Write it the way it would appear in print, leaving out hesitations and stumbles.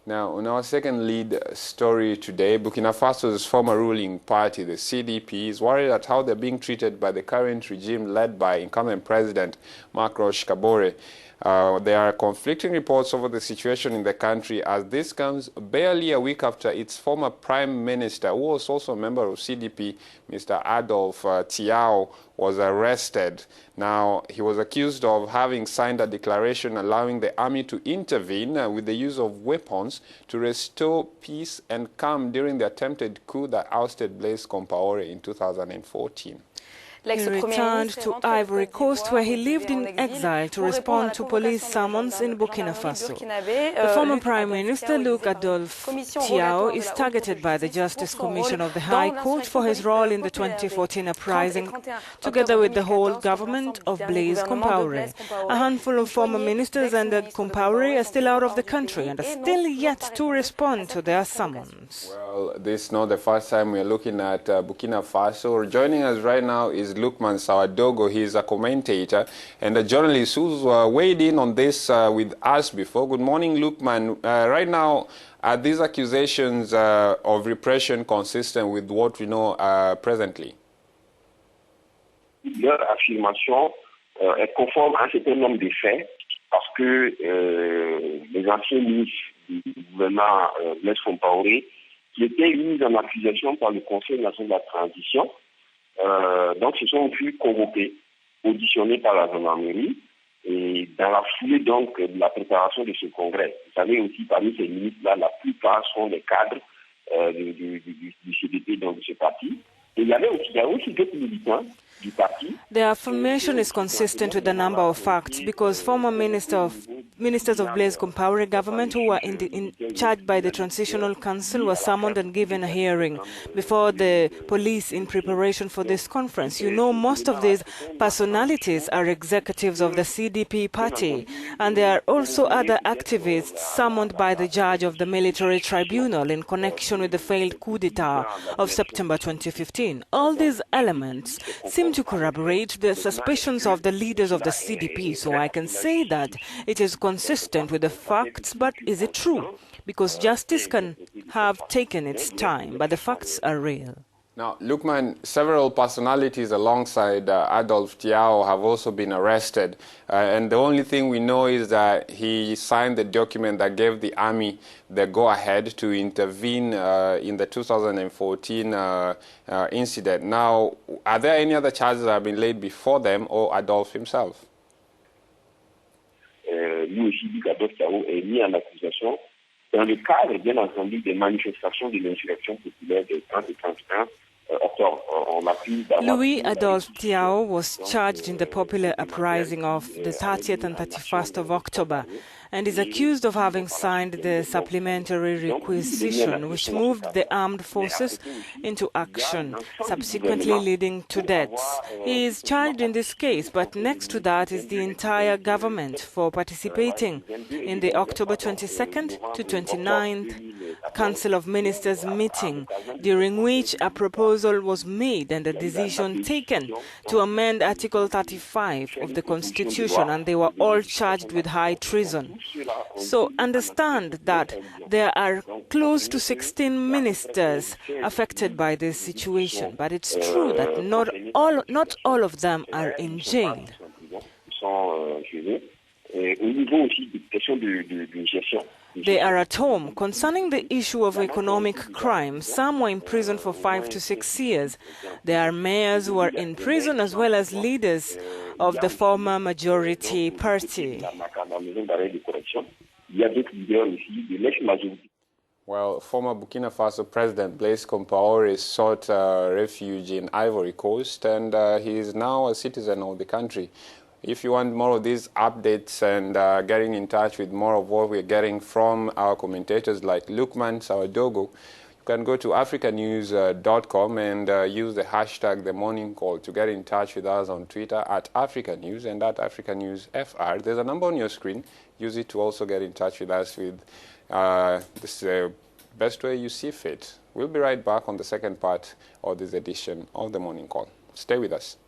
Now, on our second lead story today, Burkina Faso's former ruling party, the CDP, is worried at how they're being treated by the current regime led by incumbent President Roch Marc Kabore. There are conflicting reports over the situation in the country as this comes barely a week after its former prime minister, who was also a member of CDP, Mr. Adolphe Tiao, was arrested. Now, he was accused of having signed a declaration allowing the army to intervene with the use of weapons to restore peace and calm during the attempted coup that ousted Blaise Compaoré in 2014. He returned to Ivory Coast, where he lived in exile to respond to police summons in Burkina Faso. The former Prime Minister, Luc Adolphe Tiao, is targeted by the Justice Commission of the High Court for his role in the 2014 uprising, together with the whole government of Blaise Compaoré. A handful of former ministers under Compaoré are still out of the country and are still yet to respond to their summons. Well, this is not the first time we're looking at Burkina Faso. Joining us right now is Luc Adolphe. He is a commentator and a journalist who's weighed in on this with us before. Good morning, Luc. Right now, are these accusations of repression consistent with what we know presently? Leur affirmation est conforme à un certain nombre de faits parce que les anciens ministres du gouvernement Blaise Compaoré qui étaient mis en accusation par le Conseil national de la transition, donc se sont vus convoqués, auditionnés par la gendarmerie, et dans la foulée donc de la préparation de ce congrès. Vous savez aussi, parmi ces ministres-là, la plupart sont des cadres du CDP, donc de ce parti. Et il y a aussi d'autres militants du parti. The affirmation is consistent with a number of facts because former ministers of Blaise Compaoré government who were charged by the Transitional Council were summoned and given a hearing before the police in preparation for this conference. You know, most of these personalities are executives of the CDP party, and there are also other activists summoned by the judge of the military tribunal in connection with the failed coup d'etat of September 2015. All these elements seem to corroborate the suspicions of the leaders of the CDP, so I can say that it is consistent with the facts, but is it true? Because justice can have taken its time, but the facts are real. Now, Luc, several personalities alongside Adolphe Tiao have also been arrested. And the only thing we know is that he signed the document that gave the army the go-ahead to intervene in the 2014 incident. Now, are there any other charges that have been laid before them or Adolphe himself? Lui aussi, Luc Adolphe Tiao est mis en accusation dans le cadre, bien entendu, des manifestations de l'insurrection populaire des 30 et 31 octobre. Luc Adolphe Tiao was charged in the popular uprising of the 30th and 31st of October and is accused of having signed the supplementary requisition which moved the armed forces into action, subsequently leading to deaths. He is charged in this case, but next to that is the entire government for participating in the October 22nd to 29th Council of Ministers meeting, during which a proposal was made and a decision taken to amend Article 35 of the Constitution, and they were all charged with high treason. So understand that there are close to 16 ministers affected by this situation, but it's true that not all of them are in jail. They are at home. Concerning the issue of economic crime, some were in prison for 5 to 6 years. There are mayors who are in prison as well as leaders of the former majority party. Well, former Burkina Faso President Blaise Compaoré sought refuge in Ivory Coast, and he is now a citizen of the country. If you want more of these updates and getting in touch with more of what we're getting from our commentators like Luc Adolphe, you can go to Africanews.com and use the hashtag #TheMorningCall to get in touch with us on Twitter at Africanews and at AfricaNewsFR. There's a number on your screen. Use it to also get in touch with us with the best way you see fit. We'll be right back on the second part of this edition of The Morning Call. Stay with us.